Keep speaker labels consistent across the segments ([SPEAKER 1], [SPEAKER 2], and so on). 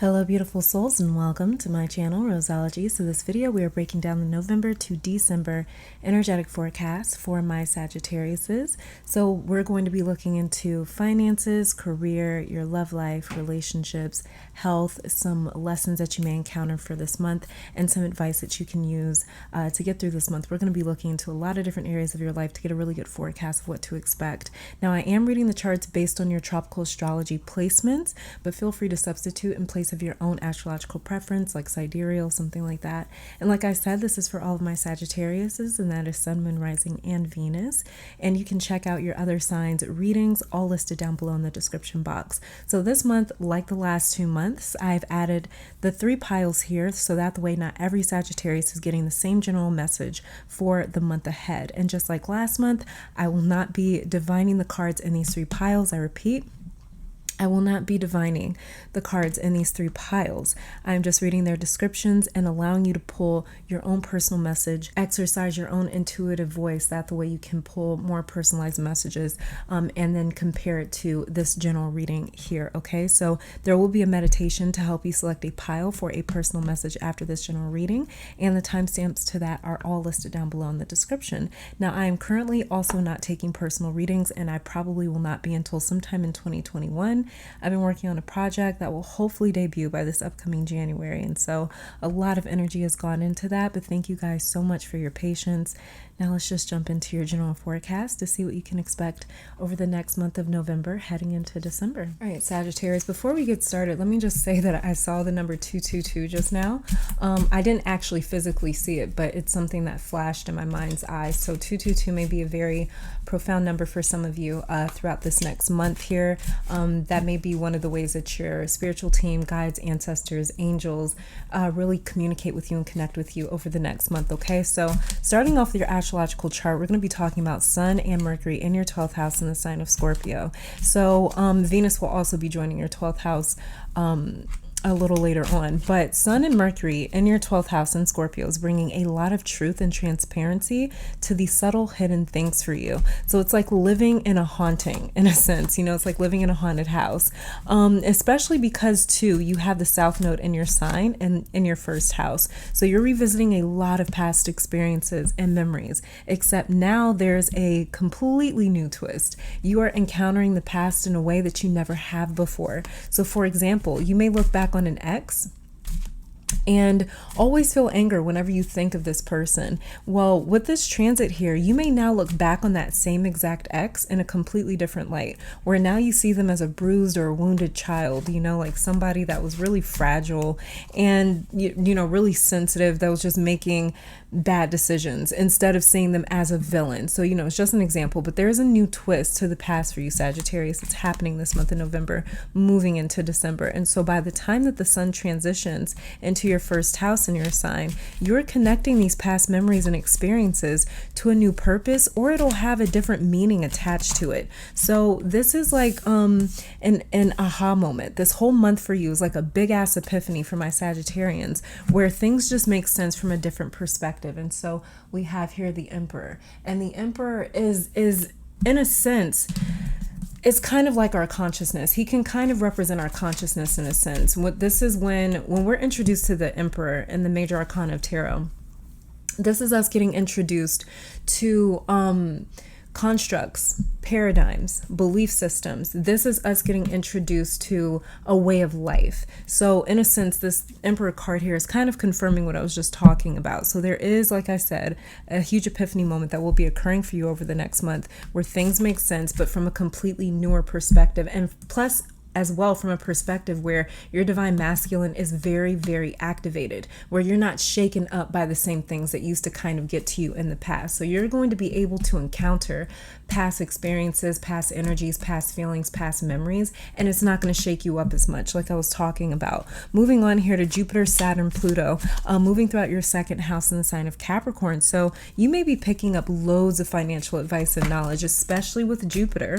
[SPEAKER 1] Hello beautiful souls and welcome to my channel Roseology. So this video we are breaking down the November to December energetic forecast for my Sagittariuses. So we're going to be looking into finances, career, your love life, relationships, health, some lessons that you may encounter for this month, and some advice that you can use to get through this month. We're going to be looking into a lot of different areas of your life to get a really good forecast of what to expect. Now I am reading the charts based on your tropical astrology placements, but feel free to substitute in place of your own astrological preference, like sidereal, something like that. And like I said, this is for all of my Sagittariuses, and that is Sun, Moon, Rising, and Venus. And you can check out your other signs readings, all listed down below in the description box. So this month, like the last 2 months, I've added the 3 piles here, so that way not every Sagittarius is getting the same general message for the month ahead. And just like last month, I will not be divining the cards in these 3 piles. I repeat, I will not be divining the cards in these 3 piles. I'm just reading their descriptions and allowing you to pull your own personal message, exercise your own intuitive voice. That the way you can pull more personalized messages and then compare it to this general reading here. Okay, so there will be a meditation to help you select a pile for a personal message after this general reading, and the timestamps to that are all listed down below in the description. Now, I am currently also not taking personal readings, and I probably will not be until sometime in 2021. I've been working on a project that will hopefully debut by this upcoming January, and so a lot of energy has gone into that, but thank you guys so much for your patience. Now let's just jump into your general forecast to see what you can expect over the next month of November heading into December. All right, Sagittarius, before we get started, let me just say that I saw the number 222 just now. I didn't actually physically see it, but it's something that flashed in my mind's eye. So 222 may be a very profound number for some of you throughout this next month here. That may be one of the ways that your spiritual team, guides, ancestors, angels really communicate with you and connect with you over the next month. Okay, so starting off with your astrological chart, we're going to be talking about Sun and Mercury in your 12th house in the sign of Scorpio. So Venus will also be joining your 12th house a little later on, but Sun and Mercury in your 12th house in Scorpio is bringing a lot of truth and transparency to the subtle hidden things for you. So it's like living in a haunting, in a sense, you know, it's like living in a haunted house, especially because too, you have the South Node in your sign and in your first house. So you're revisiting a lot of past experiences and memories, except now there's a completely new twist. You are encountering the past in a way that you never have before. So for example, you may look back on an ex and always feel anger whenever you think of this person. Well, with this transit here, you may now look back on that same exact ex in a completely different light, where now you see them as a bruised or a wounded child, you know, like somebody that was really fragile and, you know, really sensitive, that was just making bad decisions, instead of seeing them as a villain. So, you know, it's just an example, but there's a new twist to the past for you, Sagittarius. It's happening this month in November, moving into December. And so by the time that the sun transitions into your first house in your sign, you're connecting these past memories and experiences to a new purpose, or it'll have a different meaning attached to it. So this is like an aha moment. This whole month for you is like a big ass epiphany for my Sagittarians, where things just make sense from a different perspective. And so we have here the Emperor, and the Emperor is in a sense, it's kind of like our consciousness. He can kind of represent our consciousness in a sense. What this is when we're introduced to the Emperor in the major arcana of tarot, this is us getting introduced to constructs, paradigms, belief systems. This is us getting introduced to a way of life. So in a sense, this Emperor card here is kind of confirming what I was just talking about. So there is, like I said, a huge epiphany moment that will be occurring for you over the next month, where things make sense, but from a completely newer perspective. And plus, as well, from a perspective where your divine masculine is very, very activated, where you're not shaken up by the same things that used to kind of get to you in the past. So you're going to be able to encounter past experiences, past energies, past feelings, past memories, and it's not going to shake you up as much, like I was talking about. Moving on here to Jupiter, Saturn, Pluto, moving throughout your second house in the sign of Capricorn. So you may be picking up loads of financial advice and knowledge, especially with Jupiter.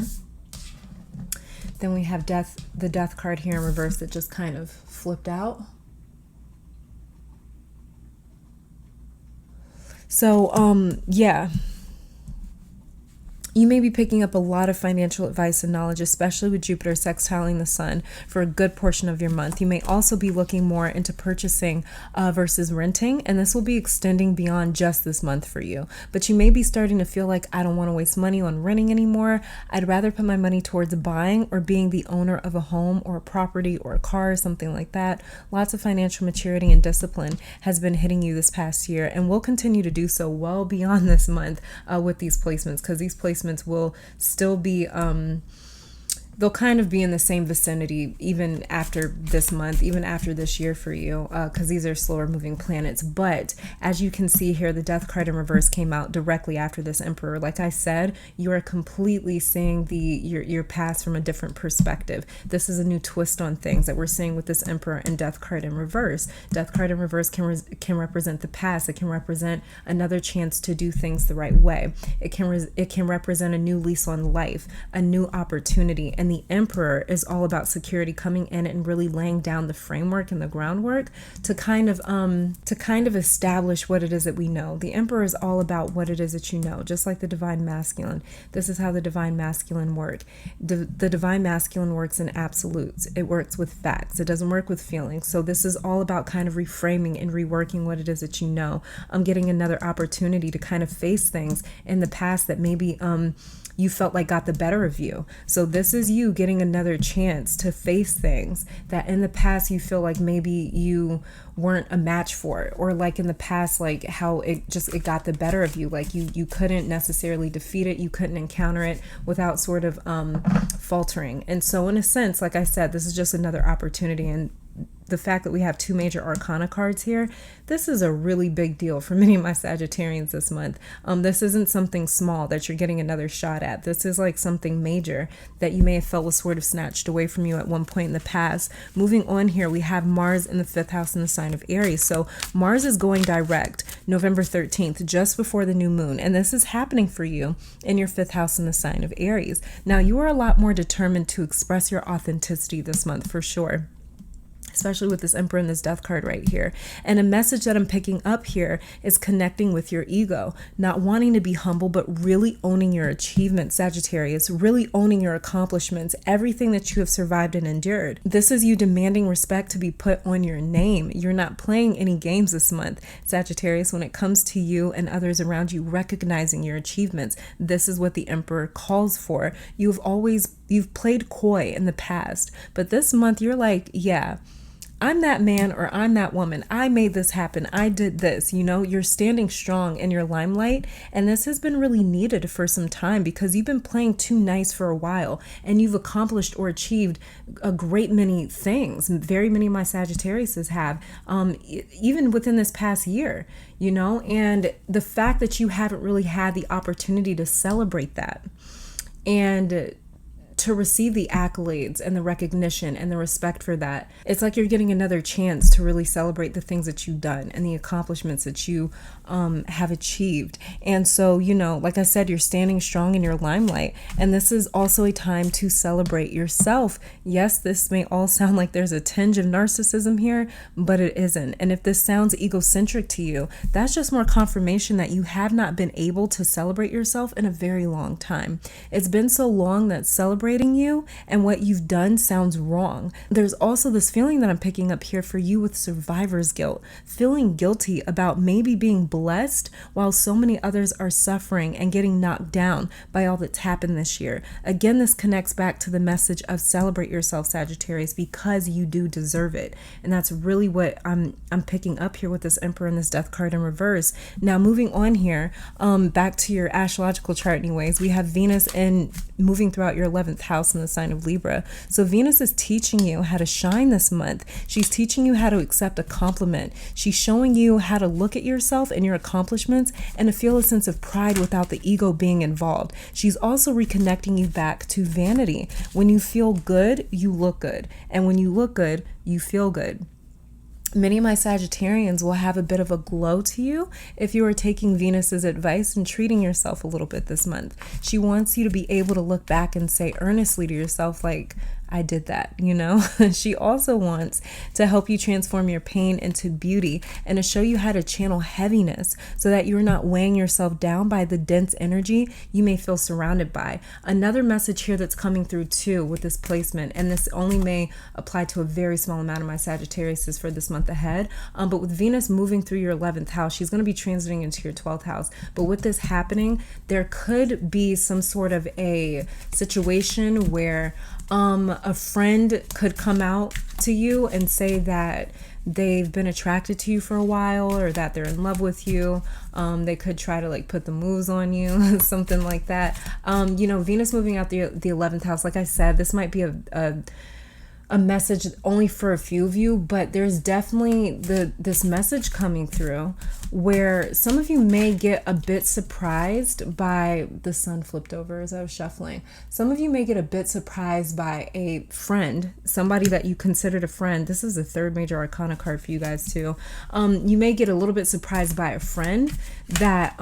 [SPEAKER 1] Then we have the death card here in reverse that just kind of flipped out. So, yeah. You may be picking up a lot of financial advice and knowledge, especially with Jupiter sextiling the sun for a good portion of your month. You may also be looking more into purchasing versus renting, and this will be extending beyond just this month for you. But you may be starting to feel like, I don't want to waste money on renting anymore. I'd rather put my money towards buying or being the owner of a home or a property or a car or something like that. Lots of financial maturity and discipline has been hitting you this past year, and will continue to do so well beyond this month with these placements, because these placements will still be they'll kind of be in the same vicinity even after this month, even after this year for you, because these are slower moving planets. But as you can see here, the death card in reverse came out directly after this emperor. Like I said, you are completely seeing your past from a different perspective. This is a new twist on things that we're seeing with this emperor and death card in reverse. Death card in reverse can represent the past. It can represent another chance to do things the right way. It can represent a new lease on life, a new opportunity. And the emperor is all about security, coming in and really laying down the framework and the groundwork to kind of establish what it is that we know. The emperor is all about what it is that you know, just like the divine masculine. This is how the divine masculine work. The divine masculine works in absolutes. It works with facts. It doesn't work with feelings. So this is all about kind of reframing and reworking what it is that you know. I'm getting another opportunity to kind of face things in the past that maybe you felt like got the better of you. So this is you getting another chance to face things that in the past you feel like maybe you weren't a match for, or like in the past, like how it got the better of you. Like you couldn't necessarily defeat it. You couldn't encounter it without sort of faltering. And so in a sense, like I said, this is just another opportunity. And the fact that we have two major arcana cards here, this is a really big deal for many of my Sagittarians this month. This isn't something small that you're getting another shot at. This is like something major that you may have felt was sort of snatched away from you at one point in the past. Moving on here, we have Mars in the 5th house in the sign of Aries. So Mars is going direct November 13th, just before the new moon. And this is happening for you in your 5th house in the sign of Aries. Now, you are a lot more determined to express your authenticity this month for sure, especially with this emperor and this death card right here. And a message that I'm picking up here is connecting with your ego, not wanting to be humble, but really owning your achievements, Sagittarius, really owning your accomplishments, everything that you have survived and endured. This is you demanding respect to be put on your name. You're not playing any games this month, Sagittarius, when it comes to you and others around you, recognizing your achievements. This is what the emperor calls for. You've played coy in the past, but this month you're like, yeah, I'm that man or I'm that woman. I made this happen. I did this. You know, you're standing strong in your limelight. And this has been really needed for some time, because you've been playing too nice for a while and you've accomplished or achieved a great many things. Very many of my Sagittariuses have, even within this past year, you know, and the fact that you haven't really had the opportunity to celebrate that and to receive the accolades and the recognition and the respect for that. It's like you're getting another chance to really celebrate the things that you've done and the accomplishments that you have achieved. And so, you know, like I said, you're standing strong in your limelight. And this is also a time to celebrate yourself. Yes, this may all sound like there's a tinge of narcissism here, but it isn't. And if this sounds egocentric to you, that's just more confirmation that you have not been able to celebrate yourself in a very long time. It's been so long that celebrating you and what you've done sounds wrong. There's also this feeling that I'm picking up here for you with survivor's guilt, feeling guilty about maybe being blessed while so many others are suffering and getting knocked down by all that's happened this year. Again, this connects back to the message of celebrate yourself, Sagittarius, because you do deserve it. And that's really what I'm picking up here with this emperor and this death card in reverse. Now, moving on here, back to your astrological chart anyways, we have Venus in moving throughout your 11th house in the sign of Libra. So Venus is teaching you how to shine this month. She's teaching you how to accept a compliment. She's showing you how to look at yourself and your accomplishments and to feel a sense of pride without the ego being involved. She's also reconnecting you back to vanity. When you feel good, you look good. And when you look good, you feel good. Many of my Sagittarians will have a bit of a glow to you if you are taking Venus's advice and treating yourself a little bit this month. She wants you to be able to look back and say earnestly to yourself, like, I did that, you know? She also wants to help you transform your pain into beauty and to show you how to channel heaviness so that you're not weighing yourself down by the dense energy you may feel surrounded by. Another message here that's coming through too with this placement, and this only may apply to a very small amount of my Sagittarius for this month ahead, but with Venus moving through your 11th house, she's going to be transiting into your 12th house. But with this happening, there could be some sort of a situation where a friend could come out to you and say that they've been attracted to you for a while, or that they're in love with you. They could try to like put the moves on you, something like that. You know, Venus moving out the 11th house, like I said, this might be a message only for a few of you, but there's definitely this message coming through where some of you may get a bit surprised by the sun flipped over as I was shuffling. Some of you may get a bit surprised by a friend, somebody that you considered a friend. This is the third major arcana card for you guys too. You may get a little bit surprised by a friend that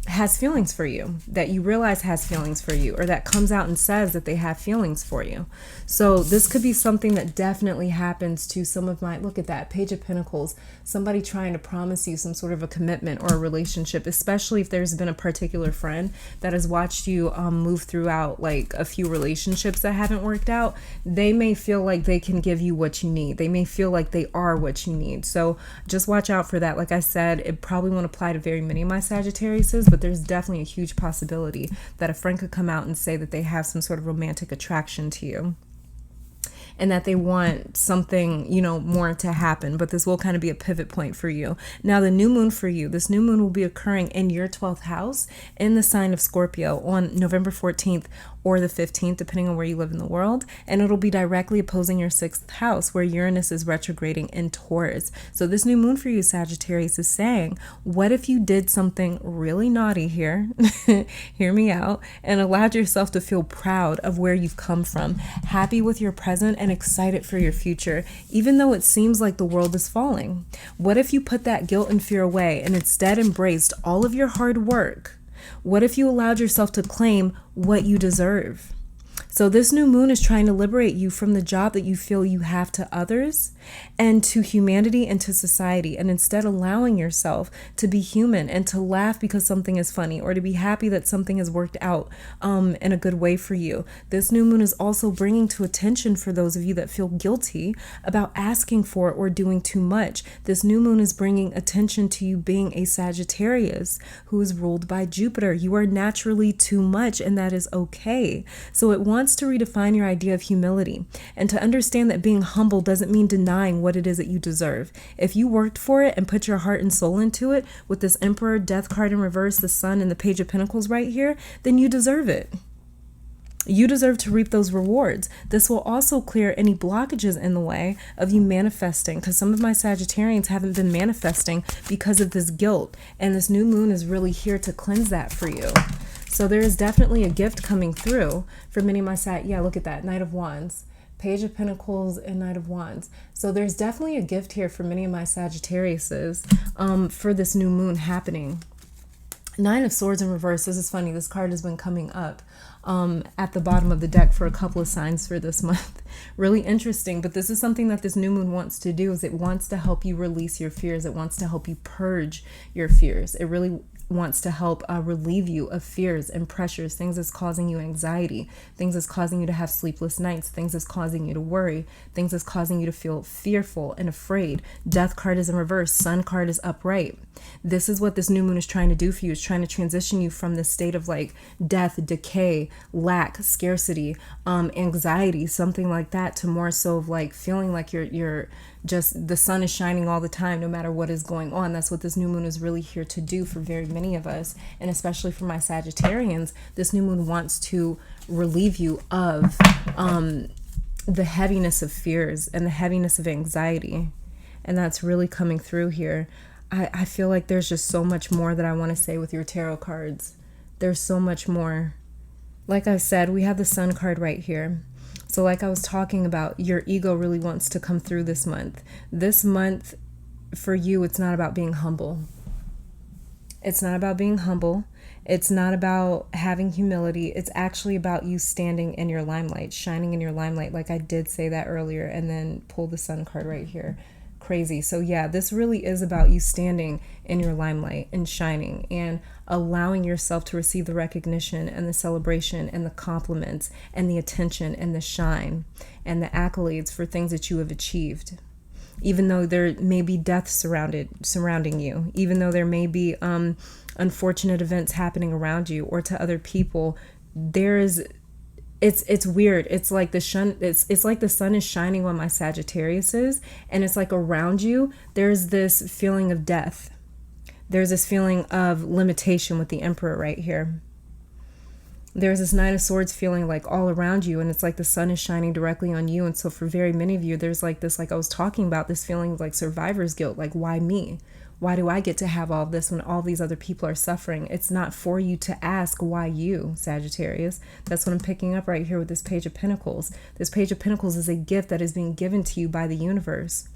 [SPEAKER 1] has feelings for you, that you realize has feelings for you, or that comes out and says that they have feelings for you. So this could be something that definitely happens to some of my, look at that, Page of Pentacles, somebody trying to promise you some sort of a commitment or a relationship, especially if there's been a particular friend that has watched you move throughout like a few relationships that haven't worked out. They may feel like they can give you what you need. They may feel like they are what you need. So just watch out for that. Like I said, it probably won't apply to very many of my Sagittariuses, but there's definitely a huge possibility that a friend could come out and say that they have some sort of romantic attraction to you, and that they want something, you know, more to happen. But this will kind of be a pivot point for you. Now, the new moon for you, this new moon will be occurring in your 12th house in the sign of Scorpio on November 14th or the 15th, depending on where you live in the world. And it'll be directly opposing your 6th house, where Uranus is retrograding in Taurus. So this new moon for you, Sagittarius, is saying, what if you did something really naughty here, hear me out, and allowed yourself to feel proud of where you've come from, happy with your present, and excited for your future, even though it seems like the world is falling? What if you put that guilt and fear away and instead embraced all of your hard work? What if you allowed yourself to claim what you deserve? So this new moon is trying to liberate you from the job that you feel you have to others and to humanity and to society, and instead allowing yourself to be human and to laugh because something is funny, or to be happy that something has worked out in a good way for you. This new moon is also bringing to attention for those of you that feel guilty about asking for or doing too much. This new moon is bringing attention to you being a Sagittarius who is ruled by Jupiter. You are naturally too much, and that is okay. So it wants to redefine your idea of humility and to understand that being humble doesn't mean denying what it is that you deserve. If you worked for it and put your heart and soul into it, with this Emperor, Death card in reverse, the Sun, and the Page of Pentacles right here, then you deserve it. You deserve to reap those rewards. This will also clear any blockages in the way of you manifesting, because some of my Sagittarians haven't been manifesting because of this guilt, and this new moon is really here to cleanse that for you. So there is definitely a gift coming through for many of my yeah, look at that, Knight of Wands, Page of Pentacles, and Knight of Wands. So there's definitely a gift here for many of my Sagittariuses for this new moon happening. Nine of Swords in reverse. This is funny. This card has been coming up at the bottom of the deck for a couple of signs for this month. Really interesting. But this is something that this new moon wants to do, is it wants to help you release your fears. It wants to help you purge your fears. It really wants to help relieve you of fears and pressures, things that's causing you anxiety, things that's causing you to have sleepless nights, things that's causing you to worry, things that's causing you to feel fearful and afraid. Death card is in reverse, Sun card is upright. This is what this new moon is trying to do for you. It's trying to transition you from this state of like death, decay, lack, scarcity, anxiety, something like that, to more so of like feeling like you're just, the sun is shining all the time, no matter what is going on. That's what this new moon is really here to do for very many of us. And especially for my Sagittarians, this new moon wants to relieve you of the heaviness of fears and the heaviness of anxiety. And that's really coming through here. I feel like there's just so much more that I want to say with your tarot cards. There's so much more. Like I said, we have the Sun card right here. So like I was talking about, your ego really wants to come through this month. This month, for you, it's not about being humble. It's not about being humble. It's not about having humility. It's actually about you standing in your limelight, shining in your limelight, like I did say that earlier, and then pull the sun card right here. Crazy. So yeah, this really is about you standing in your limelight and shining and allowing yourself to receive the recognition and the celebration and the compliments and the attention and the shine and the accolades for things that you have achieved. Even though there may be death surrounding you, even though there may be unfortunate events happening around you or to other people, there is, it's weird. It's like the sun, it's like the sun is shining on my Sagittariuses, and it's like around you there's this feeling of death. There's this feeling of limitation with the Emperor right here. There's this Nine of Swords feeling like all around you, and it's like the sun is shining directly on you. And so for very many of you, there's like this, like I was talking about, this feeling of like survivor's guilt. Like, why me? Why do I get to have all this when all these other people are suffering? It's not for you to ask why you, Sagittarius. That's what I'm picking up right here with this Page of Pentacles. This Page of Pentacles is a gift that is being given to you by the universe.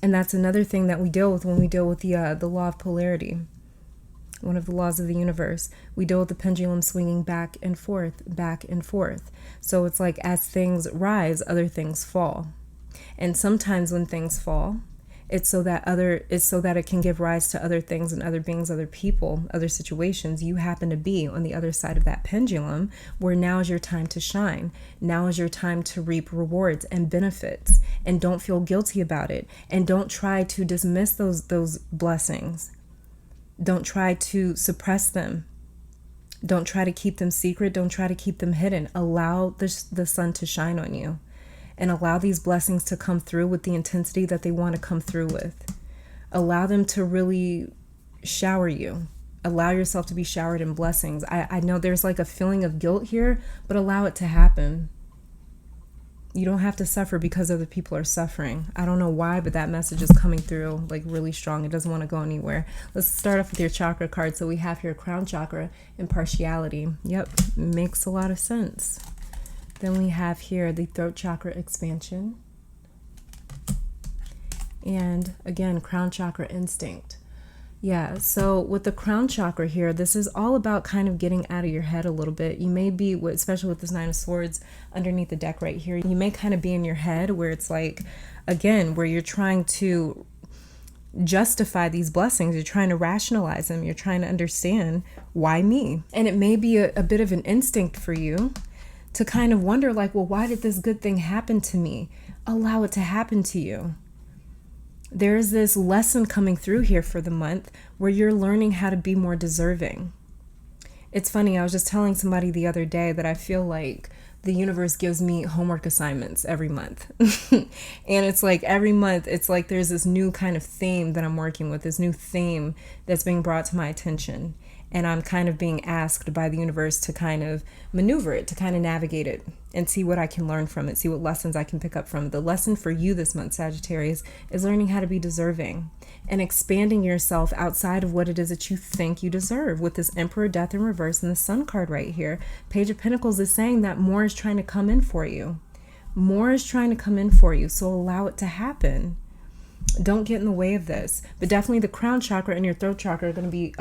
[SPEAKER 1] And that's another thing that we deal with when we deal with the law of polarity. One of the laws of the universe. We deal with the pendulum swinging back and forth, back and forth. So it's like as things rise, other things fall. And sometimes when things fall, it's so that it can give rise to other things and other beings, other people, other situations. You happen to be on the other side of that pendulum, where now is your time to shine. Now is your time to reap rewards and benefits. And don't feel guilty about it. And don't try to dismiss those blessings. Don't try to suppress them. Don't try to keep them secret. Don't try to keep them hidden. Allow the sun to shine on you, and allow these blessings to come through with the intensity that they want to come through with. Allow them to really shower you. Allow yourself to be showered in blessings. I know there's like a feeling of guilt here, but allow it to happen. You don't have to suffer because other people are suffering. I don't know why, but that message is coming through like really strong. It doesn't want to go anywhere. Let's start off with your chakra card. So we have here crown chakra, impartiality. Yep, makes a lot of sense. Then we have here the throat chakra, expansion. And again, crown chakra, instinct. Yeah, so with the crown chakra here, this is all about kind of getting out of your head a little bit. You may be, especially with this Nine of Swords underneath the deck right here, you may kind of be in your head where it's like, again, where you're trying to justify these blessings. You're trying to rationalize them. You're trying to understand, why me? And it may be a bit of an instinct for you to kind of wonder like, well, why did this good thing happen to me? Allow it to happen to you. There is this lesson coming through here for the month where you're learning how to be more deserving. It's funny, I was just telling somebody the other day that I feel like the universe gives me homework assignments every month. And it's like every month, it's like there's this new kind of theme that I'm working with, this new theme that's being brought to my attention. And I'm kind of being asked by the universe to kind of maneuver it, to kind of navigate it and see what I can learn from it, see what lessons I can pick up from it. The lesson for you this month, Sagittarius, is learning how to be deserving and expanding yourself outside of what it is that you think you deserve. With this Emperor, Death in reverse, and the Sun card right here, Page of Pentacles is saying that more is trying to come in for you. More is trying to come in for you, so allow it to happen. Don't get in the way of this. But definitely the crown chakra and your throat chakra are going to be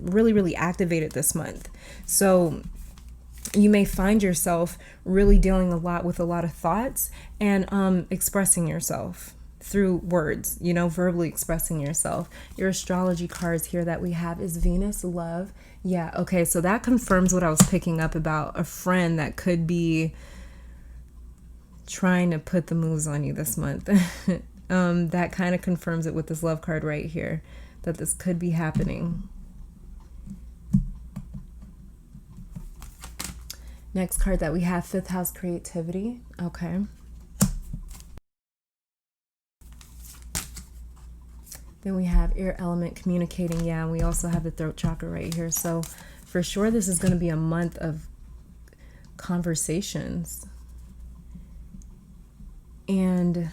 [SPEAKER 1] really, really activated this month. So you may find yourself really dealing a lot with a lot of thoughts and expressing yourself through words, you know, verbally expressing yourself. Your astrology cards here that we have is Venus, love. Yeah, okay, so that confirms what I was picking up about a friend that could be trying to put the moves on you this month. That kind of confirms it with this love card right here, that this could be happening. Next card that we have, fifth house, creativity. Okay. Then we have air element, communicating. Yeah, and we also have the throat chakra right here. So for sure, this is going to be a month of conversations. And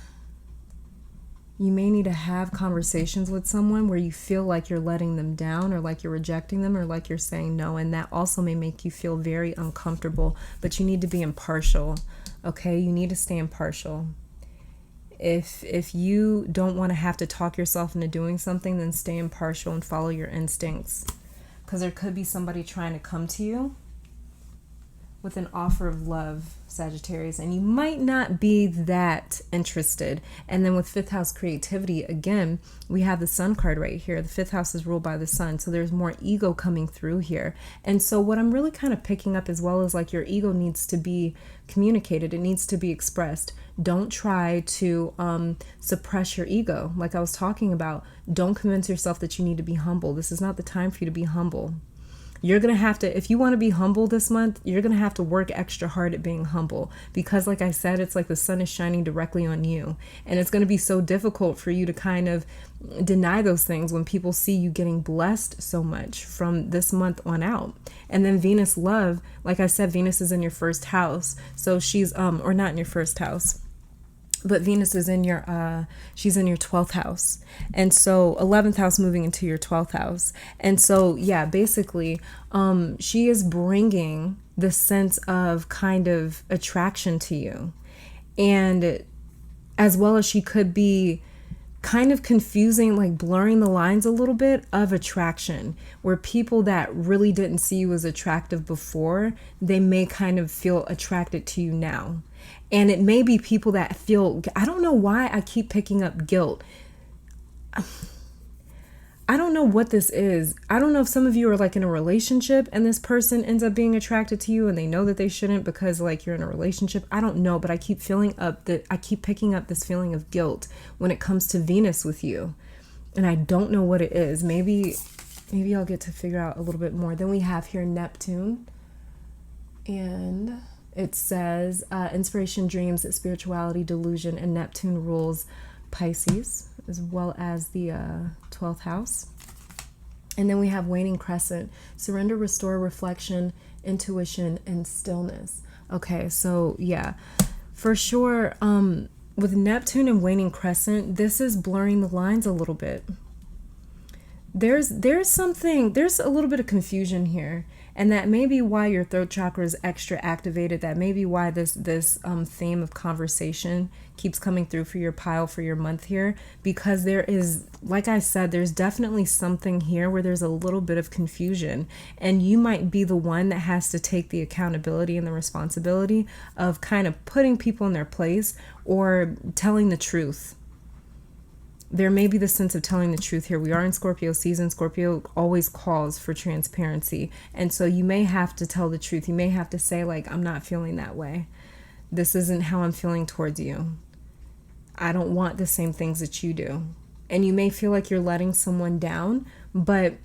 [SPEAKER 1] you may need to have conversations with someone where you feel like you're letting them down, or like you're rejecting them, or like you're saying no. And that also may make you feel very uncomfortable, but you need to be impartial. Okay, you need to stay impartial. If you don't want to have to talk yourself into doing something, then stay impartial and follow your instincts. Because there could be somebody trying to come to you with an offer of love, Sagittarius, and you might not be that interested. And then with fifth house creativity, again, we have the sun card right here. The fifth house is ruled by the sun, so there's more ego coming through here. And so what I'm really kind of picking up as well is like your ego needs to be communicated. It needs to be expressed. Don't try to suppress your ego. Like I was talking about, don't convince yourself that you need to be humble. This is not the time for you to be humble. You're going to have to, if you want to be humble this month, you're going to have to work extra hard at being humble, because like I said, it's like the sun is shining directly on you, and it's going to be so difficult for you to kind of deny those things when people see you getting blessed so much from this month on out. And then Venus love, like I said, Venus is in your first house. So she's, or not in your first house, but Venus is in your, she's in your 12th house. And so 11th house moving into your 12th house. And so, yeah, basically, she is bringing the sense of kind of attraction to you. And as well as she could be kind of confusing, like blurring the lines a little bit of attraction, where people that really didn't see you as attractive before, they may kind of feel attracted to you now. And it may be people that feel, I don't know why I keep picking up guilt. I don't know what this is. I don't know if some of you are like in a relationship and this person ends up being attracted to you and they know that they shouldn't because like you're in a relationship. I don't know, but I keep picking up this feeling of guilt when it comes to Venus with you. And I don't know what it is. Maybe I'll get to figure out a little bit more. Then we have here Neptune, and it says inspiration, dreams, spirituality, delusion, and Neptune rules Pisces as well as the 12th house. And then we have waning crescent, surrender, restore, reflection, intuition, and stillness. Okay, so yeah, for sure, with Neptune and waning crescent, this is blurring the lines a little bit. There's a little bit of confusion here. And that may be why your throat chakra is extra activated. That may be why this theme of conversation keeps coming through for your pile for your month here. Because there is, like I said, there's definitely something here where there's a little bit of confusion. And you might be the one that has to take the accountability and the responsibility of kind of putting people in their place or telling the truth. There may be the sense of telling the truth here. We are in Scorpio season. Scorpio always calls for transparency. And so you may have to tell the truth. You may have to say, like, I'm not feeling that way. This isn't how I'm feeling towards you. I don't want the same things that you do. And you may feel like you're letting someone down, but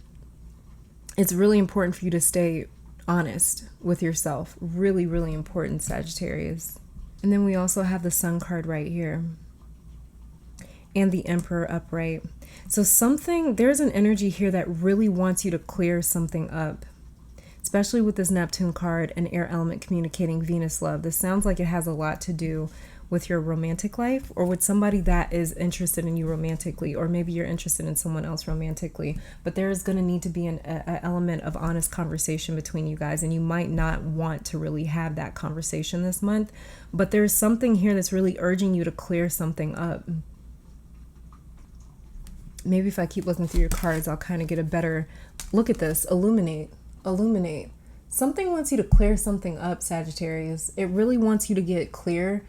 [SPEAKER 1] it's really important for you to stay honest with yourself. Really, really important, Sagittarius. And then we also have the Sun card right here. And the Emperor upright. So there's an energy here that really wants you to clear something up, especially with this Neptune card and air element communicating Venus love. This sounds like it has a lot to do with your romantic life or with somebody that is interested in you romantically, or maybe you're interested in someone else romantically. But there is going to need to be an element of honest conversation between you guys, and you might not want to really have that conversation this month, but there's something here that's really urging you to clear something up. Maybe if I keep looking through your cards, I'll kind of get a better look at this. Illuminate. Something wants you to clear something up, Sagittarius. It really wants you to get clear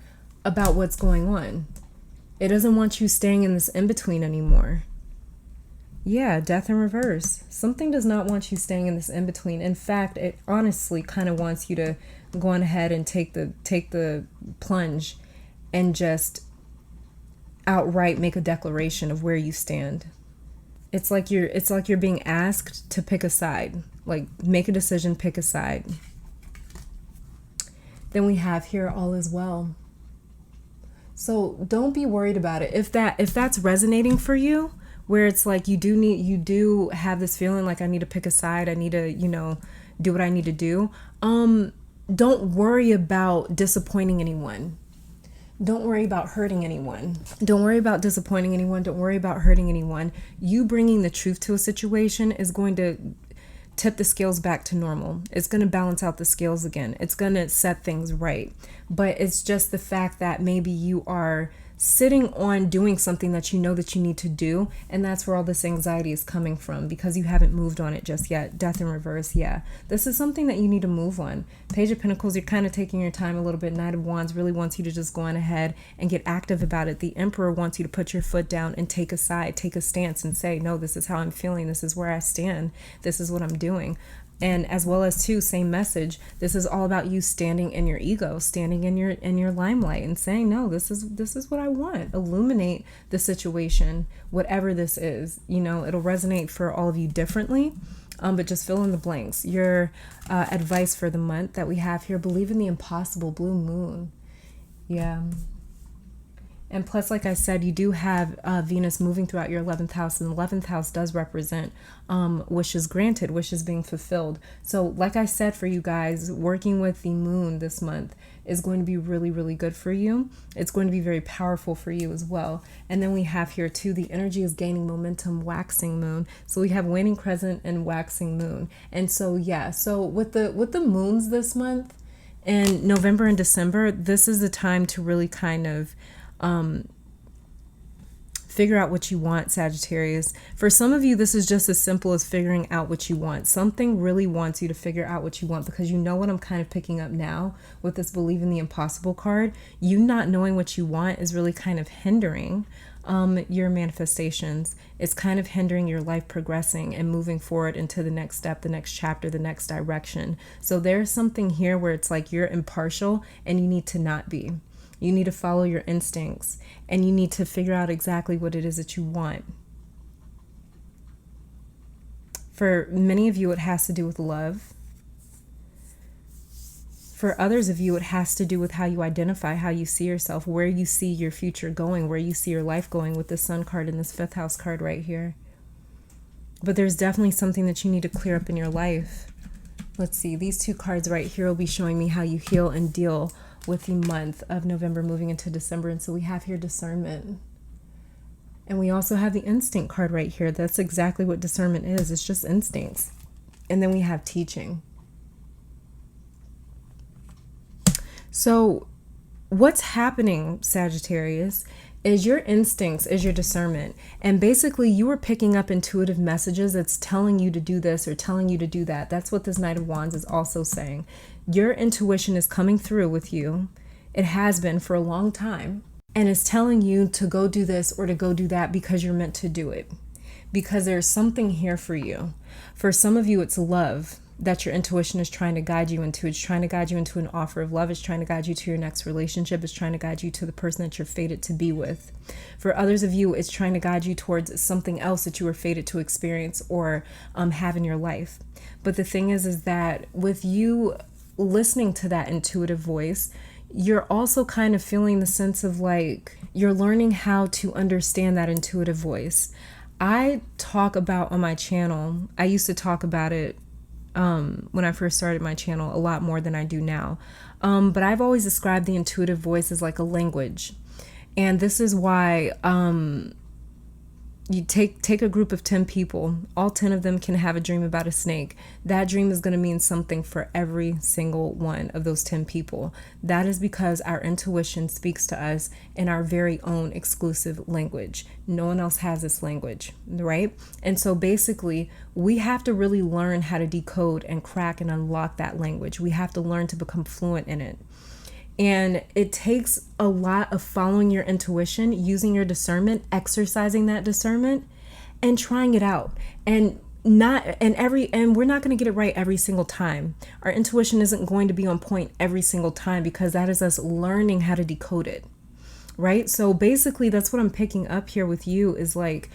[SPEAKER 1] about what's going on. It doesn't want you staying in this in-between anymore. Yeah, death in reverse. Something does not want you staying in this in-between. In fact, it honestly kind of wants you to go on ahead and take the plunge and just outright make a declaration of where you stand. It's like you're being asked to pick a side, like make a decision, pick a side. Then we have here all is well. So don't be worried about it. If that's resonating for you, where it's like you do have this feeling like I need to pick a side, I need to, do what I need to do. Don't worry about disappointing anyone. Don't worry about hurting anyone. Don't worry about disappointing anyone. Don't worry about hurting anyone. You bringing the truth to a situation is going to tip the scales back to normal. It's going to balance out the scales again. It's going to set things right. But it's just the fact that maybe you are sitting on doing something that you know that you need to do, and that's where all this anxiety is coming from, because you haven't moved on it just yet. Death in reverse, yeah. This is something that you need to move on. Page of Pentacles, you're kind of taking your time a little bit. Knight of Wands really wants you to just go on ahead and get active about it. The Emperor wants you to put your foot down and take a side, take a stance and say, no, this is how I'm feeling. This is where I stand. This is what I'm doing. And as well as too, same message, this is all about you standing in your ego, standing in your limelight and saying, no, this is what I want. Illuminate the situation, whatever this is. You know, it'll resonate for all of you differently, but just fill in the blanks. Your advice for the month that we have here: believe in the impossible, blue moon. Yeah. And plus, like I said, you do have Venus moving throughout your 11th house, and the 11th house does represent wishes granted, wishes being fulfilled. So like I said, for you guys, working with the moon this month is going to be really, really good for you. It's going to be very powerful for you as well. And then we have here too, the energy is gaining momentum, waxing moon. So we have waning crescent and waxing moon. And so, yeah, so with the moons this month, in November and December, this is the time to really kind of figure out what you want, Sagittarius. For some of you, this is just as simple as figuring out what you want. Something really wants you to figure out what you want, because you know what I'm kind of picking up now with this believe in the impossible card. You not knowing what you want is really kind of hindering your manifestations. It's kind of hindering your life progressing and moving forward into the next step, the next chapter, the next direction. So there's something here where it's like you're impartial and you need to not be. You need to follow your instincts, and you need to figure out exactly what it is that you want. For many of you, it has to do with love. For others of you, it has to do with how you identify, how you see yourself, where you see your future going, where you see your life going, with the Sun card and this 5th house card right here. But there's definitely something that you need to clear up in your life. Let's see, these 2 cards right here will be showing me how you heal and deal with the month of November moving into December. And so we have here discernment. And we also have the instinct card right here. That's exactly what discernment is. It's just instincts. And then we have teaching. So what's happening, Sagittarius, is your instincts, is your discernment. And basically you are picking up intuitive messages that's telling you to do this or telling you to do that. That's what this Knight of Wands is also saying. Your intuition is coming through with you. It has been for a long time. And it's telling you to go do this or to go do that because you're meant to do it. Because there's something here for you. For some of you, it's love that your intuition is trying to guide you into. It's trying to guide you into an offer of love. It's trying to guide you to your next relationship. It's trying to guide you to the person that you're fated to be with. For others of you, it's trying to guide you towards something else that you were fated to experience or have in your life. But the thing is that with you listening to that intuitive voice, you're also kind of feeling the sense of like you're learning how to understand that intuitive voice. I talk about on my channel, I used to talk about it when I first started my channel a lot more than I do now. But I've always described the intuitive voice as like a language. And this is why you take a group of 10 people, all 10 of them can have a dream about a snake. That dream is going to mean something for every single one of those 10 people. That is because our intuition speaks to us in our very own exclusive language. No one else has this language, right? And so basically, we have to really learn how to decode and crack and unlock that language. We have to learn to become fluent in it. And it takes a lot of following your intuition, using your discernment, exercising that discernment, and trying it out. And we're not going to get it right every single time. Our intuition isn't going to be on point every single time, because that is us learning how to decode it, right? So basically, that's what I'm picking up here with you is like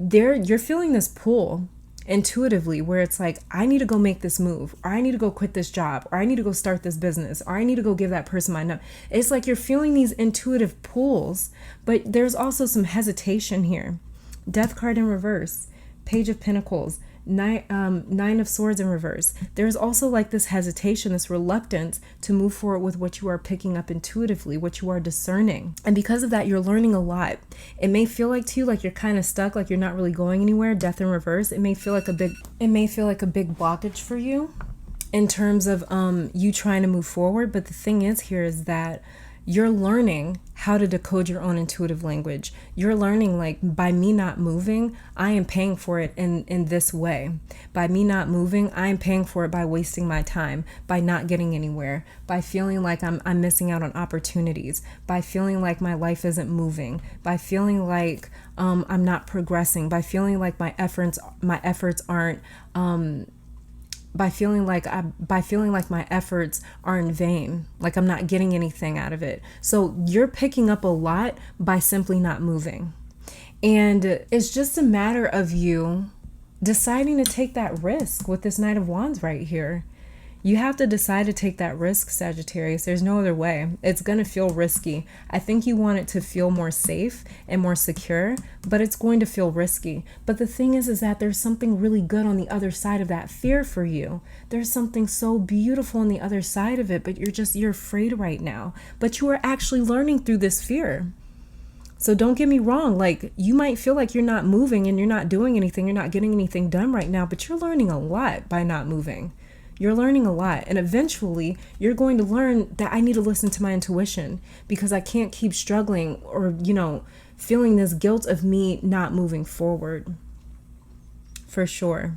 [SPEAKER 1] you're feeling this pull intuitively where it's like, I need to go make this move, or I need to go quit this job, or I need to go start this business, or I need to go give that person my number. It's like you're feeling these intuitive pulls, but there's also some hesitation here. Death card in reverse, Page of Pentacles, Nine of Swords in reverse. There's also like this hesitation, this reluctance to move forward with what you are picking up intuitively, what you are discerning. And because of that, you're learning a lot. It may feel like to you like you're kind of stuck, like you're not really going anywhere. Death in reverse. It may feel like a big blockage for you in terms of you trying to move forward. But the thing is here is that you're learning how to decode your own intuitive language. You're learning, like, by me not moving, I am paying for it in this way. By me not moving, I am paying for it by wasting my time, by not getting anywhere, by feeling like I'm missing out on opportunities, by feeling like my life isn't moving, by feeling like I'm not progressing, by feeling like my efforts aren't by feeling like my efforts are in vain, like I'm not getting anything out of it. So you're picking up a lot by simply not moving. And it's just a matter of you deciding to take that risk with this Knight of Wands right here. You have to decide to take that risk, Sagittarius. There's no other way. It's going to feel risky. I think you want it to feel more safe and more secure, but it's going to feel risky. But the thing is that there's something really good on the other side of that fear for you. There's something so beautiful on the other side of it, but you're afraid right now. But you are actually learning through this fear. So don't get me wrong, like, you might feel like you're not moving and you're not doing anything, you're not getting anything done right now, but you're learning a lot by not moving. You're learning a lot, and eventually you're going to learn that I need to listen to my intuition, because I can't keep struggling or, feeling this guilt of me not moving forward. For sure.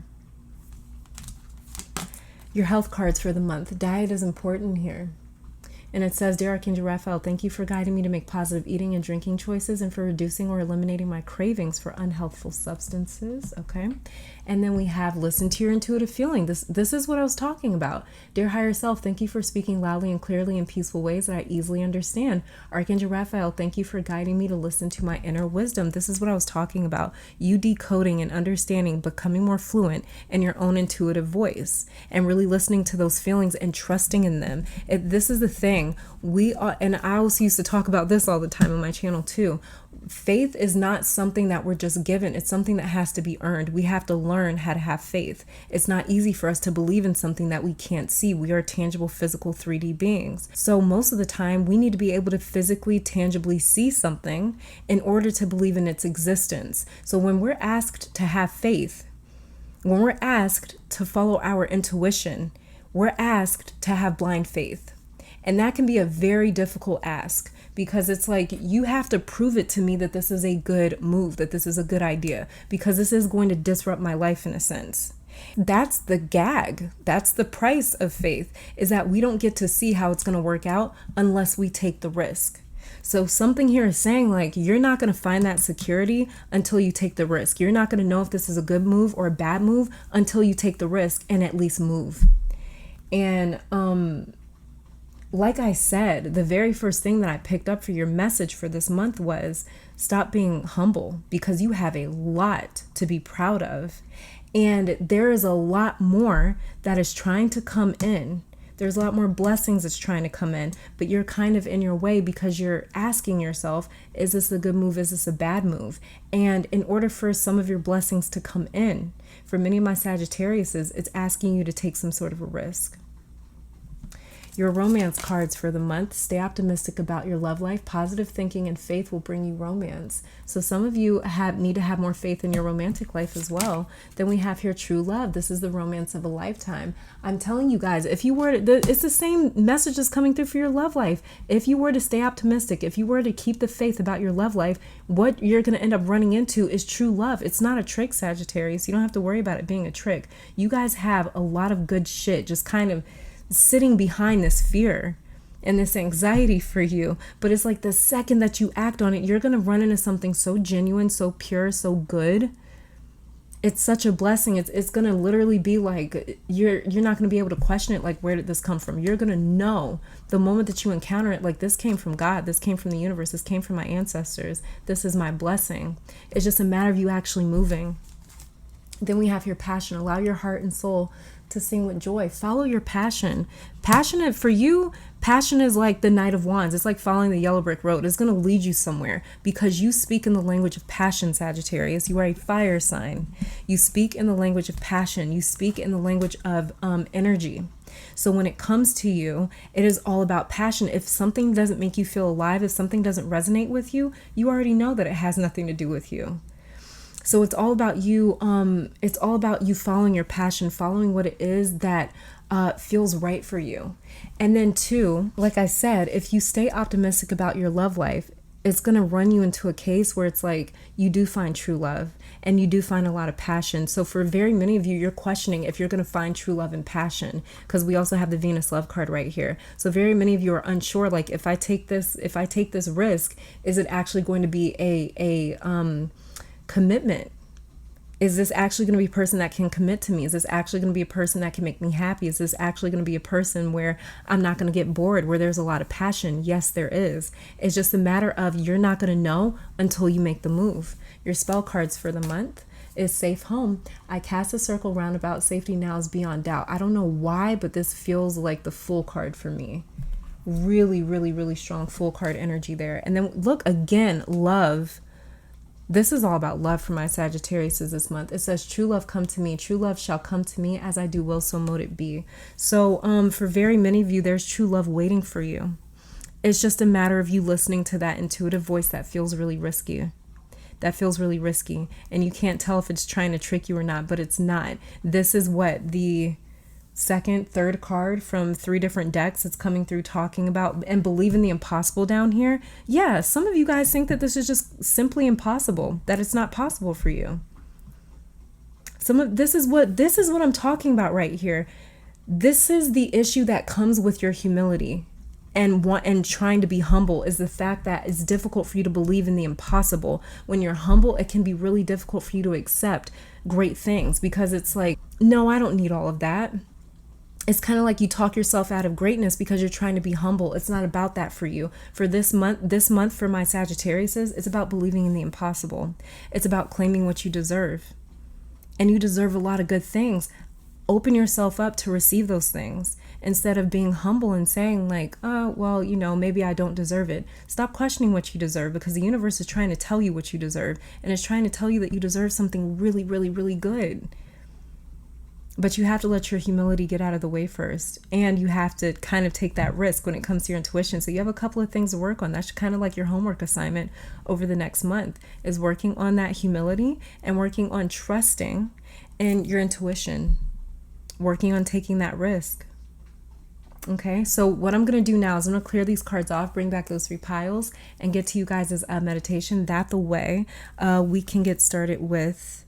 [SPEAKER 1] Your health cards for the month. Diet is important here. And it says, Dear Archangel Raphael, thank you for guiding me to make positive eating and drinking choices and for reducing or eliminating my cravings for unhealthful substances. Okay. And then we have listen to your intuitive feeling. This is what I was talking about. Dear Higher Self, thank you for speaking loudly and clearly in peaceful ways that I easily understand. Archangel Raphael, thank you for guiding me to listen to my inner wisdom. This is what I was talking about. You decoding and understanding, becoming more fluent in your own intuitive voice and really listening to those feelings and trusting in them. This is the thing. We are, and I also used to talk about this all the time on my channel too. Faith is not something that we're just given. It's something that has to be earned. We have to learn how to have faith. It's not easy for us to believe in something that we can't see. We are tangible, physical, 3D beings. So most of the time, we need to be able to physically, tangibly see something in order to believe in its existence. So when we're asked to have faith, when we're asked to follow our intuition, we're asked to have blind faith. And that can be a very difficult ask, because it's like, you have to prove it to me that this is a good move, that this is a good idea, because this is going to disrupt my life in a sense. That's the gag. That's the price of faith, is that we don't get to see how it's going to work out unless we take the risk. So something here is saying, like, you're not going to find that security until you take the risk. You're not going to know if this is a good move or a bad move until you take the risk and at least move. And, like I said, the very first thing that I picked up for your message for this month was stop being humble, because you have a lot to be proud of. And there is a lot more that is trying to come in. There's a lot more blessings that's trying to come in, but you're kind of in your way because you're asking yourself, is this a good move? Is this a bad move? And in order for some of your blessings to come in, for many of my Sagittariuses, it's asking you to take some sort of a risk. Your romance cards for the month. Stay optimistic about your love life. Positive thinking and faith will bring you romance. So some of you need to have more faith in your romantic life as well. Then we have here true love. This is the romance of a lifetime. I'm telling you guys, if you were to, it's the same messages coming through for your love life. If you were to stay optimistic, if you were to keep the faith about your love life, what you're going to end up running into is true love. It's not a trick, Sagittarius. You don't have to worry about it being a trick. You guys have a lot of good shit just kind of sitting behind this fear and this anxiety for you. But it's like the second that you act on it, you're going to run into something so genuine, so pure, so good. It's such a blessing. It's going to literally be like, you're not going to be able to question it. Like, where did this come from? You're going to know the moment that you encounter it, like, this came from God. This came from the universe. This came from my ancestors. This is my blessing. It's just a matter of you actually moving. Then we have your passion. Allow your heart and soul to sing with joy. Follow your passion. Passionate for you, passion is like the Knight of Wands. It's like following the yellow brick road. It's going to lead you somewhere because you speak in the language of passion, Sagittarius. You are a fire sign. You speak in the language of passion. You speak in the language of energy. So when it comes to you, it is all about passion. If something doesn't make you feel alive, if something doesn't resonate with you, you already know that it has nothing to do with you. So it's all about you. It's all about you following your passion, following what it is that feels right for you. And then two, like I said, if you stay optimistic about your love life, it's going to run you into a case where it's like you do find true love and you do find a lot of passion. So for very many of you, you're questioning if you're going to find true love and passion, because we also have the Venus love card right here. So very many of you are unsure, like, if I take this risk, is it actually going to be a commitment? Is this actually going to be a person that can commit to me? Is this actually going to be a person that can make me happy? Is this actually going to be a person where I'm not going to get bored, where there's a lot of passion? Yes, there is. It's just a matter of you're not going to know until you make the move. Your spell cards for the month is Safe Home. I cast a circle round about. Safety now is beyond doubt. I don't know why, but this feels like the Fool card for me. Really, really, really strong Fool card energy there. And then look again, love. This is all about love for my Sagittarius this month. It says, true love come to me. True love shall come to me. As I do will, so mote it be. So for very many of you, there's true love waiting for you. It's just a matter of you listening to that intuitive voice that feels really risky. That feels really risky. And you can't tell if it's trying to trick you or not, but it's not. This is what the second, third card from 3 different decks it's coming through talking about, and believe in the impossible down here. Yeah, some of you guys think that this is just simply impossible, that it's not possible for you. This is what I'm talking about right here. This is the issue that comes with your humility and trying to be humble, is the fact that it's difficult for you to believe in the impossible. When you're humble, it can be really difficult for you to accept great things, because it's like, no, I don't need all of that. It's kind of like you talk yourself out of greatness because you're trying to be humble. It's not about that for you. For this month for my Sagittarius, it's about believing in the impossible. It's about claiming what you deserve. And you deserve a lot of good things. Open yourself up to receive those things instead of being humble and saying like, oh, well, maybe I don't deserve it. Stop questioning what you deserve, because the universe is trying to tell you what you deserve. And it's trying to tell you that you deserve something really, really, really good. But you have to let your humility get out of the way first. And you have to kind of take that risk when it comes to your intuition. So you have a couple of things to work on. That's kind of like your homework assignment over the next month, is working on that humility and working on trusting in your intuition, working on taking that risk. Okay, so what I'm going to do now is I'm going to clear these cards off, bring back those 3 piles, and get to you guys' meditation. That the way we can get started with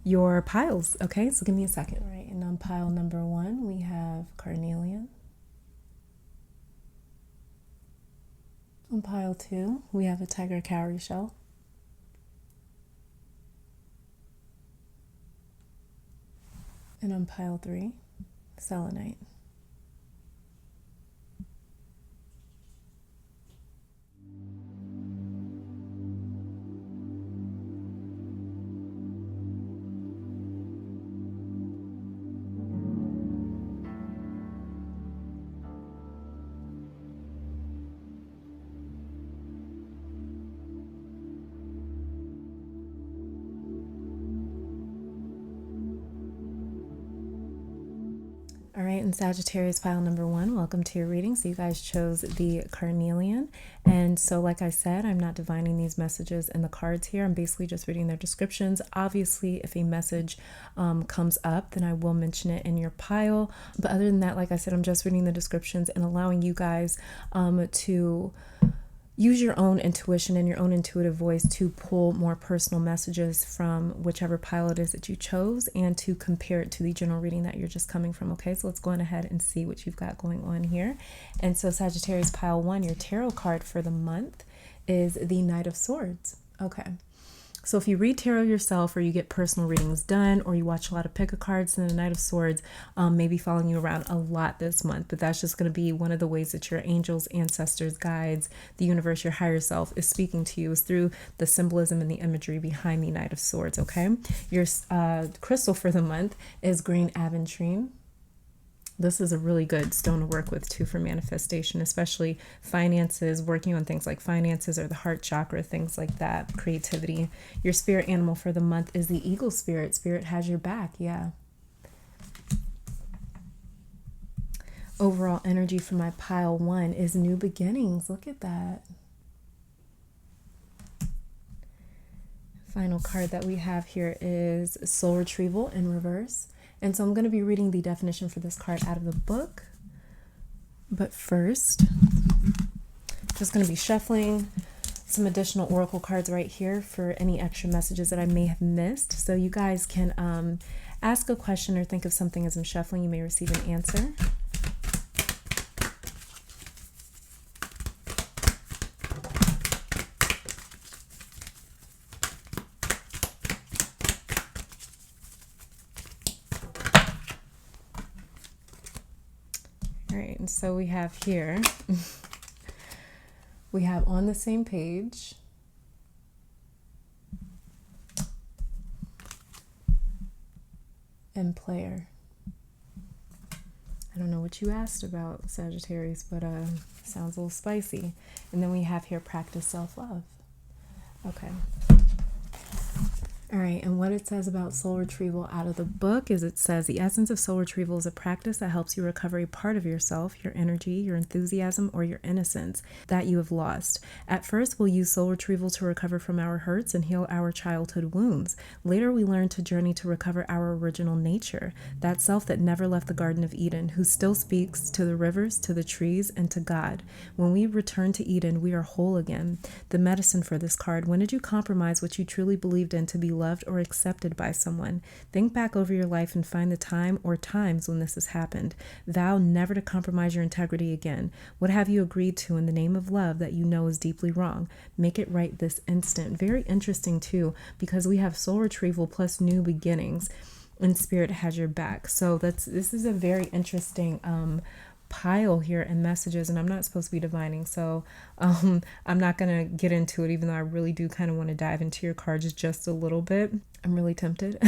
[SPEAKER 1] your piles. Okay, so give me a second. All right, and on pile number 1 we have carnelian. On pile 2 we have a tiger cowrie shell. And on pile 3, selenite. All right, and Sagittarius pile number 1, welcome to your reading. So you guys chose the carnelian. And so like I said, I'm not divining these messages in the cards here. I'm basically just reading their descriptions. Obviously, if a message comes up, then I will mention it in your pile. But other than that, like I said, I'm just reading the descriptions and allowing you guys to use your own intuition and your own intuitive voice to pull more personal messages from whichever pile it is that you chose, and to compare it to the general reading that you're just coming from. Okay, so let's go on ahead and see what you've got going on here. And so Sagittarius pile 1, your tarot card for the month is the Knight of Swords. Okay. So if you read tarot yourself, or you get personal readings done, or you watch a lot of pick-a cards, then the Knight of Swords may be following you around a lot this month. But that's just going to be one of the ways that your angels, ancestors, guides, the universe, your higher self is speaking to you, is through the symbolism and the imagery behind the Knight of Swords, okay? Your crystal for the month is green aventurine. This is a really good stone to work with too for manifestation, especially finances, working on things like finances or the heart chakra, things like that, creativity. Your spirit animal for the month is the eagle spirit. Spirit has your back, yeah. Overall energy for my pile 1 is new beginnings. Look at that. Final card that we have here is soul retrieval in reverse. And so I'm going to be reading the definition for this card out of the book. But first, just going to be shuffling some additional oracle cards right here for any extra messages that I may have missed. So you guys can ask a question or think of something as I'm shuffling. You may receive an answer. All right, and so we have here, we have on the same page, and player. I don't know what you asked about, Sagittarius, but sounds a little spicy. And then we have here practice self-love. Okay. All right, and what it says about soul retrieval out of the book is it says the essence of soul retrieval is a practice that helps you recover a part of yourself, your energy, your enthusiasm, or your innocence that you have lost. At first, we'll use soul retrieval to recover from our hurts and heal our childhood wounds. Later, we learn to journey to recover our original nature, that self that never left the Garden of Eden, who still speaks to the rivers, to the trees, and to God. When we return to Eden, we are whole again. The medicine for this card: when did you compromise what you truly believed in to be loved or accepted by someone? Think back over your life and find the time or times when this has happened. Vow never to compromise your integrity again. What have you agreed to in the name of love that you know is deeply wrong? Make it right this instant. Very interesting too, because we have soul retrieval plus new beginnings, and Spirit has your back. So this is a very interesting pile here and messages, and I'm not supposed to be divining, so I'm not gonna get into it, even though I really do kind of want to dive into your cards just a little bit. I'm really tempted.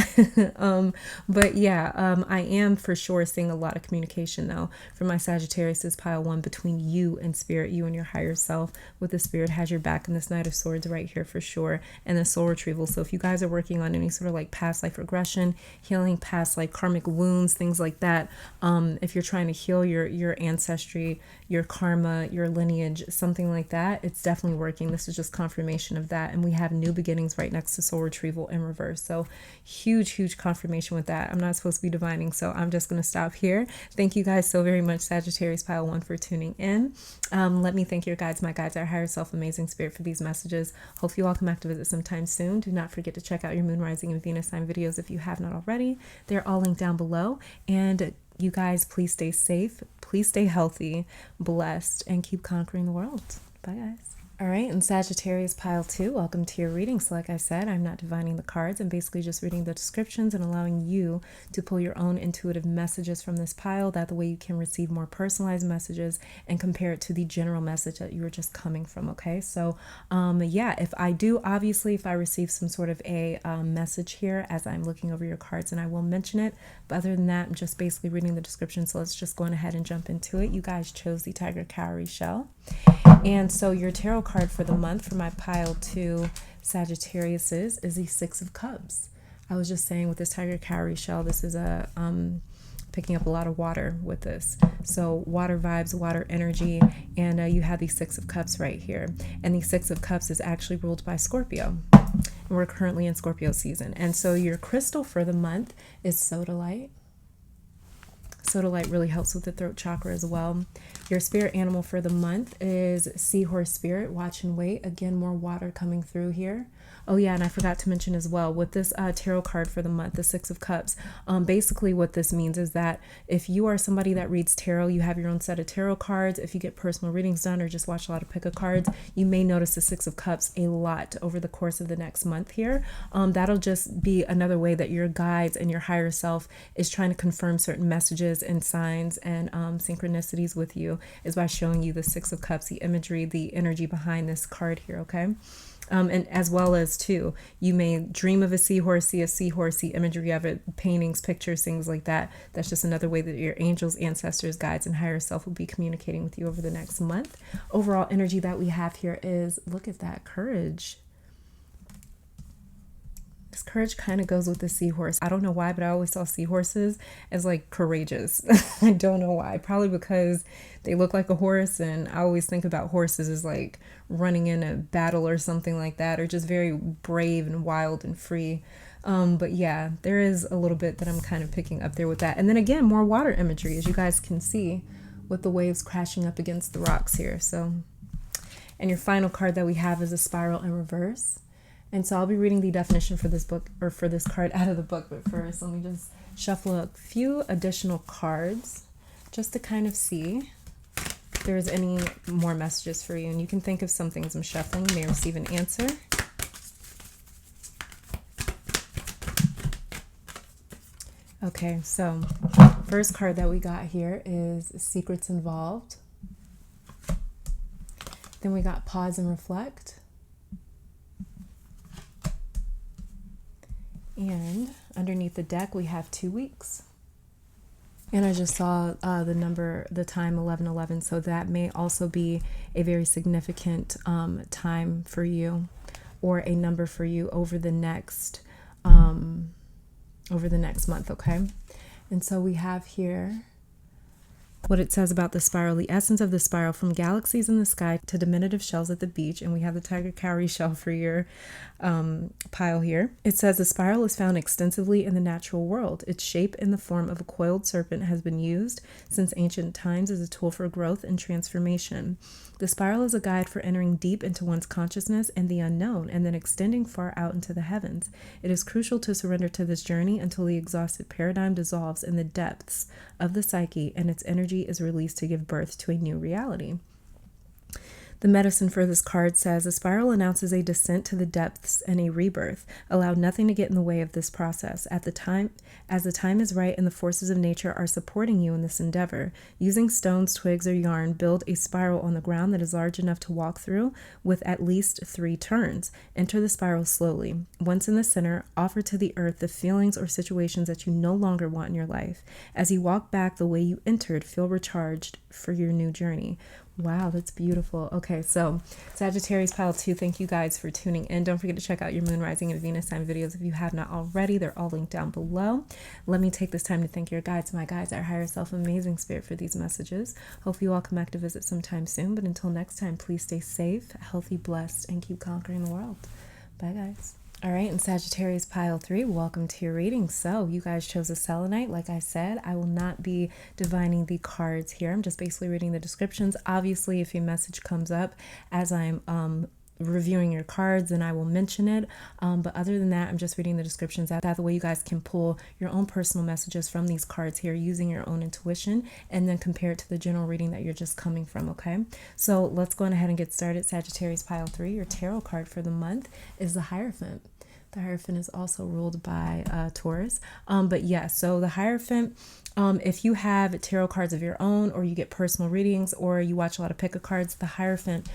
[SPEAKER 1] But yeah, I am for sure seeing a lot of communication though for my Sagittarius is pile 1 between you and Spirit, you and your higher self, with the Spirit has your back and this Knight of Swords right here for sure, and the soul retrieval. So if you guys are working on any sort of like past life regression, healing past like karmic wounds, things like that, if you're trying to heal your ancestry, your karma, your lineage, something like that, it's definitely working. This is just confirmation of that. And we have new beginnings right next to soul retrieval in reverse. So huge confirmation with that. I'm not supposed to be divining, so I'm just going to stop here. Thank you guys so very much, Sagittarius pile 1, for tuning in. Let me thank your guides, my guides, our higher self, amazing Spirit, for these messages. Hope you all come back to visit sometime soon. Do not forget to check out your moon, rising, and Venus sign videos if you have not already. They're all linked down below. And you guys, please stay safe, please stay healthy, blessed, and keep conquering the world. Bye, guys. All right, and Sagittarius pile 2, welcome to your reading. So like I said, I'm not divining the cards. I'm basically just reading the descriptions and allowing you to pull your own intuitive messages from this pile. That the way you can receive more personalized messages and compare it to the general message that you were just coming from, okay? So yeah, if I receive some sort of a message here as I'm looking over your cards, and I will mention it. But other than that, I'm just basically reading the description. So let's just go on ahead and jump into it. You guys chose the Tiger Cowrie shell. And so your tarot card for the month for my pile 2 Sagittarius is the 6 of Cups. I was just saying with this Tiger Cowrie shell, this is a picking up a lot of water with this. So water vibes, water energy, and you have the 6 of Cups right here. And the 6 of Cups is actually ruled by Scorpio. And we're currently in Scorpio season. And so your crystal for the month is sodalite. Sodalite really helps with the throat chakra as well. Your spirit animal for the month is seahorse spirit. Watch and wait. Again, more water coming through here. Oh yeah, and I forgot to mention as well with this tarot card for the month, the 6 of Cups. Basically what this means is that if you are somebody that reads tarot, you have your own set of tarot cards. If you get personal readings done or just watch a lot of pick-a cards, you may notice the 6 of Cups a lot over the course of the next month here. That'll just be another way that your guides and your higher self is trying to confirm certain messages and signs and synchronicities with you, is by showing you the 6 of Cups, the imagery, the energy behind this card here, okay? And as well as too, you may dream of a seahorse, see a seahorse, see imagery of it, paintings, pictures, things like that. That's just another way that your angels, ancestors, guides, and higher self will be communicating with you over the next month. Overall energy that we have here is, look at that, courage. This courage kind of goes with the seahorse. I don't know why, but I always saw seahorses as like courageous. I don't know why. Probably because they look like a horse, and I always think about horses as like running in a battle or something like that, or just very brave and wild and free. But yeah, there is a little bit that I'm kind of picking up there with that. And then again, more water imagery, as you guys can see, with the waves crashing up against the rocks here. So, and your final card that we have is a spiral in reverse. And so I'll be reading the definition for this book, or for this card out of the book. But first, let me just shuffle a few additional cards just to kind of see if there's any more messages for you. And you can think of some things I'm shuffling. You may receive an answer. Okay, so first card that we got here is Secrets Involved. Then we got Pause and Reflect. And underneath the deck, we have 2 weeks. And I just saw the time 11:11, so that may also be a very significant time for you, or a number for you over the next month, okay? And so we have here what it says about the spiral: the essence of the spiral, from galaxies in the sky to diminutive shells at the beach. And we have the tiger cowrie shell for your pile here. It says the spiral is found extensively in the natural world. Its shape in the form of a coiled serpent has been used since ancient times as a tool for growth and transformation. The spiral is a guide for entering deep into one's consciousness and the unknown, and then extending far out into the heavens. It is crucial to surrender to this journey until the exhausted paradigm dissolves in the depths of the psyche and its energy is released to give birth to a new reality. The medicine for this card says a spiral announces a descent to the depths and a rebirth. Allow nothing to get in the way of this process. As the time is right and the forces of nature are supporting you in this endeavor. Using stones, twigs, or yarn, build a spiral on the ground that is large enough to walk through with at least 3 turns. Enter the spiral slowly. Once in the center, offer to the earth the feelings or situations that you no longer want in your life. As you walk back the way you entered, feel recharged for your new journey. Wow, that's beautiful. Okay, so Sagittarius pile 2, thank you guys for tuning in. Don't forget to check out your moon, rising, and Venus sign videos if you have not already. They're all linked down below. Let me take this time to thank your guides, my guides, our higher self, amazing spirit, for these messages. Hope you all come back to visit sometime soon. But until next time, please stay safe, healthy, blessed, and keep conquering the world. Bye, guys. All right, and Sagittarius pile 3, welcome to your reading. So you guys chose a selenite. Like I said, I will not be divining the cards here. I'm just basically reading the descriptions. Obviously, if a message comes up as I'm reviewing your cards, then I will mention it. But other than that, I'm just reading the descriptions. That way you guys can pull your own personal messages from these cards here using your own intuition, and then compare it to the general reading that you're just coming from, okay? So let's go ahead and get started. Sagittarius pile 3, your tarot card for the month is the Hierophant. The Hierophant is also ruled by Taurus. But yeah, so the Hierophant, if you have tarot cards of your own, or you get personal readings, or you watch a lot of pick-a cards, the Hierophant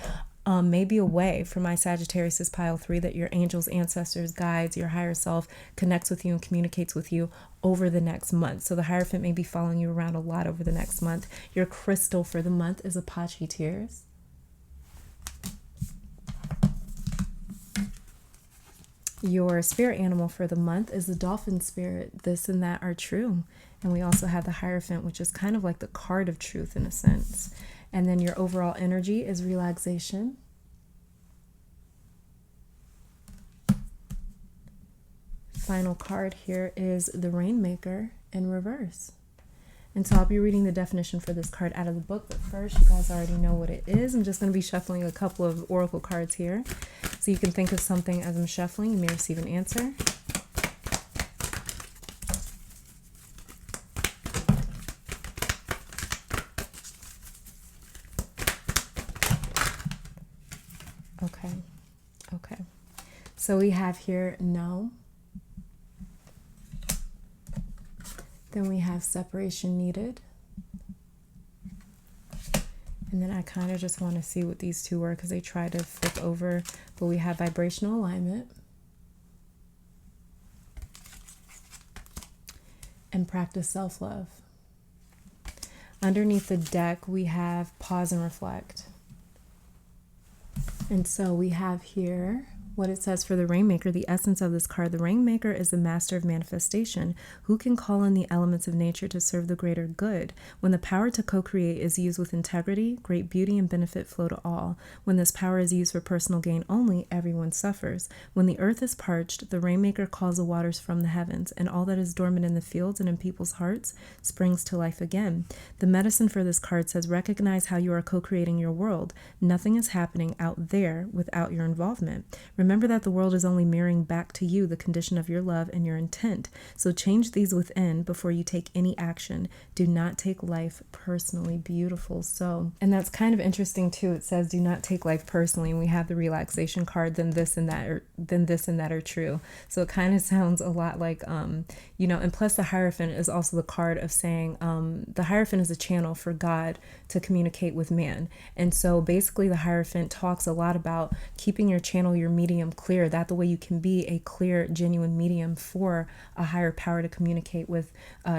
[SPEAKER 1] may be a way for my Sagittarius pile 3 that your angels, ancestors, guides, your higher self connects with you and communicates with you over the next month. So the Hierophant may be following you around a lot over the next month. Your crystal for the month is Apache Tears. Your spirit animal for the month is the dolphin spirit. This and that are true. And we also have the Hierophant, which is kind of like the card of truth in a sense. And then your overall energy is relaxation. Final card here is the Rainmaker in reverse. And so I'll be reading the definition for this card out of the book. But first, you guys already know what it is. I'm just going to be shuffling a couple of oracle cards here. So you can think of something as I'm shuffling. You may receive an answer. Okay. So we have here no. Then we have separation needed. And then I kind of just want to see what these two were because they try to flip over. But we have vibrational alignment. And practice self-love. Underneath the deck, we have pause and reflect. And so we have here what it says for the Rainmaker, the essence of this card. The Rainmaker is the master of manifestation, who can call in the elements of nature to serve the greater good. When the power to co-create is used with integrity, great beauty and benefit flow to all. When this power is used for personal gain only, everyone suffers. When the earth is parched, the Rainmaker calls the waters from the heavens, and all that is dormant in the fields and in people's hearts springs to life again. The medicine for this card says, recognize how you are co-creating your world. Nothing is happening out there without your involvement. Remember that the world is only mirroring back to you the condition of your love and your intent. So change these within before you take any action. Do not take life personally. Beautiful. So, and that's kind of interesting too. It says, do not take life personally. And we have the relaxation card, then this and that are true. So it kind of sounds a lot like, you know, and plus the Hierophant is also the card of saying, the Hierophant is a channel for God to communicate with man. And so basically the Hierophant talks a lot about keeping your channel, your medium clear, that the way you can be a clear, genuine medium for a higher power to communicate with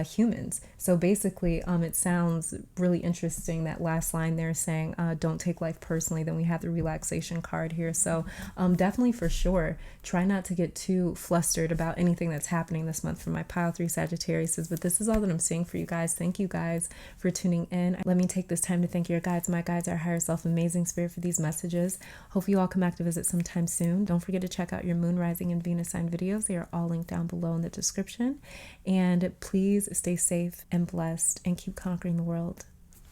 [SPEAKER 1] humans. So basically, it sounds really interesting, that last line there saying, don't take life personally. Then we have the relaxation card here. So definitely for sure, try not to get too flustered about anything that's happening this month for my pile 3 Sagittariuses. But this is all that I'm seeing for you guys. Thank you guys for tuning in. Let me take this time to thank your guides, my guides, our higher self, amazing spirit, for these messages. Hope you all come back to visit sometime soon. Don't forget to check out your moon, rising, and Venus sign videos. They are all linked down below in the description. And please stay safe and blessed and keep conquering the world.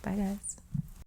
[SPEAKER 1] Bye, guys.